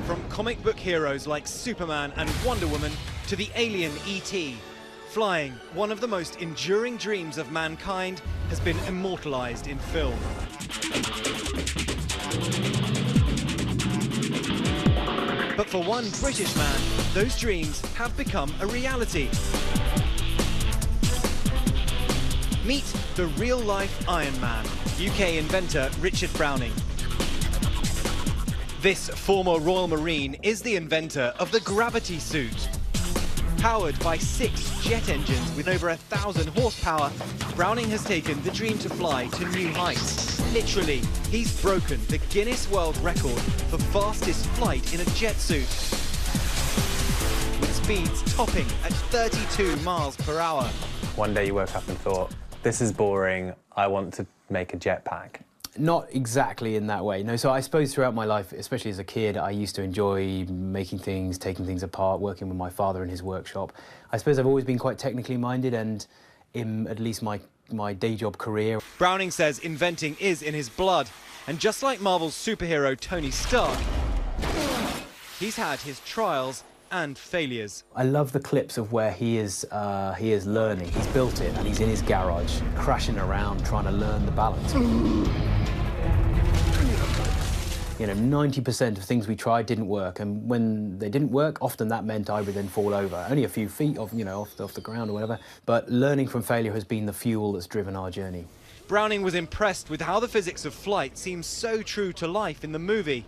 From comic book heroes like Superman and Wonder Woman to the alien E.T., flying, one of the most enduring dreams of mankind, has been immortalized in film. But for one British man, those dreams have become a reality. Meet the real-life Iron Man, UK inventor Richard Browning. This former Royal Marine is the inventor of the gravity suit. Powered by 6 jet engines with over 1,000 horsepower, Browning has taken the dream to fly to new heights. Literally, he's broken the Guinness World Record for fastest flight in a jet suit, with speeds topping at 32 miles per hour. One day you woke up and thought, this is boring, I want to make a jetpack. Not exactly in that way. No, so I suppose throughout my life, especially as a kid, I used to enjoy making things, taking things apart, working with my father in his workshop. I suppose I've always been quite technically minded, and in at least my day job career. Browning says inventing is in his blood, and just like Marvel's superhero Tony Stark, he's had his trials and failures. I love the clips of where he is learning. He's built it and he's in his garage, crashing around, trying to learn the balance. You know, 90% of things we tried didn't work, and when they didn't work, often that meant I would then fall over. Only a few feet off, you know, off the ground or whatever, but learning from failure has been the fuel that's driven our journey. Browning was impressed with how the physics of flight seems so true to life in the movie.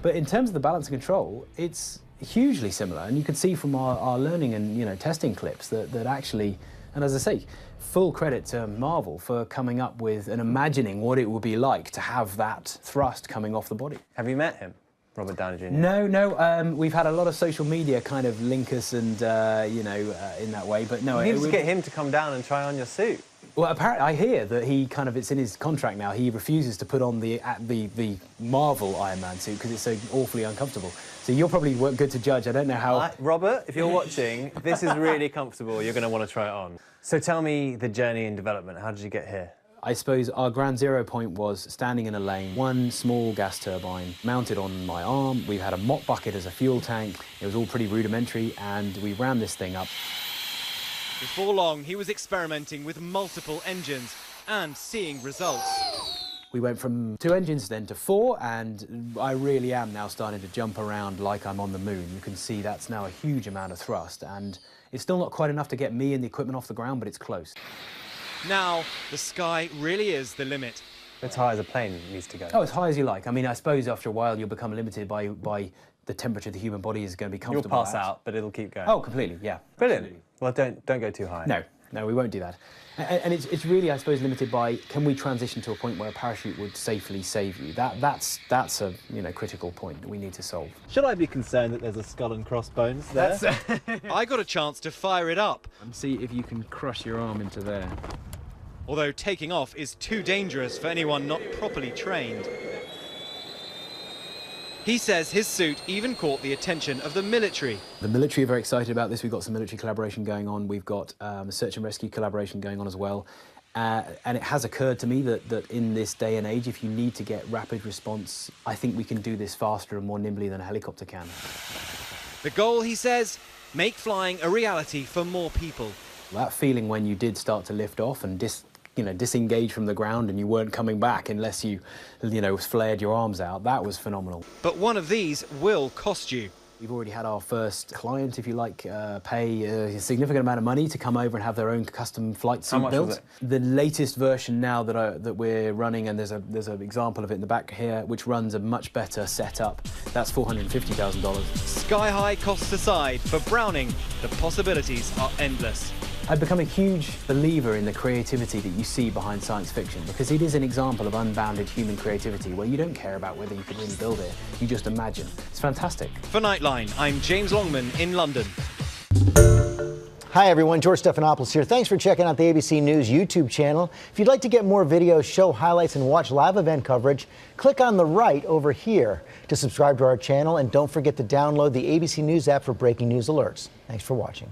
But in terms of the balance and control, it's hugely similar, and you can see from our learning and, you know, testing clips that actually, and as I say, full credit to Marvel for coming up with and imagining what it would be like to have that thrust coming off the body. Have you met him, Robert Downey Jr.? No, we've had a lot of social media kind of link us and, you know, in that way, but no. You need to get him to come down and try on your suit. Well, apparently, I hear that he kind of, it's in his contract now, he refuses to put on the Marvel Iron Man suit because it's so awfully uncomfortable. So you're probably good to judge. I don't know how... Robert, if you're watching, this is really comfortable. You're going to want to try it on. So tell me the journey in development. How did you get here? I suppose our ground zero point was standing in a lane, one small gas turbine mounted on my arm. We had a mop bucket as a fuel tank. It was all pretty rudimentary, and we ran this thing up. Before long, he was experimenting with multiple engines and seeing results. We went from 2 engines then to 4, and I really am now starting to jump around like I'm on the moon. You can see that's now a huge amount of thrust, and it's still not quite enough to get me and the equipment off the ground, but it's close. Now, the sky really is the limit. As high as a plane needs to go. Oh, as high as you like. I mean, I suppose after a while you'll become limited by the temperature the human body is going to be comfortable You'll pass at. out, but it'll keep going. Oh, completely, yeah. Brilliant. Absolutely. Well, don't go too high. No, we won't do that. And it's really, I suppose, limited by, can we transition to a point where a parachute would safely save you? That's a, you know, critical point that we need to solve. Should I be concerned that there's a skull and crossbones there? I got a chance to fire it up. And see if you can crush your arm into there. Although taking off is too dangerous for anyone not properly trained. He says his suit even caught the attention of the military. The military are very excited about this. We've got some military collaboration going on. We've got a search and rescue collaboration going on as well. And it has occurred to me that in this day and age, if you need to get rapid response, I think we can do this faster and more nimbly than a helicopter can. The goal, he says, make flying a reality for more people. That feeling when you did start to lift off and disengage from the ground and you weren't coming back unless you flared your arms out, that was phenomenal. But one of these will cost you. We've already had our first client, if you like, pay a significant amount of money to come over and have their own custom flight suit built. How much was it? The latest version now that we're running, and there's an example of it in the back here, which runs a much better setup. That's $450,000. Sky high costs aside, for Browning, the possibilities are endless. I've become a huge believer in the creativity that you see behind science fiction, because it is an example of unbounded human creativity where you don't care about whether you can really build it, you just imagine. It's fantastic. For Nightline, I'm James Longman in London. Hi everyone, George Stephanopoulos here. Thanks for checking out the ABC News YouTube channel. If you'd like to get more videos, show highlights, and watch live event coverage, click on the right over here to subscribe to our channel, and don't forget to download the ABC News app for breaking news alerts. Thanks for watching.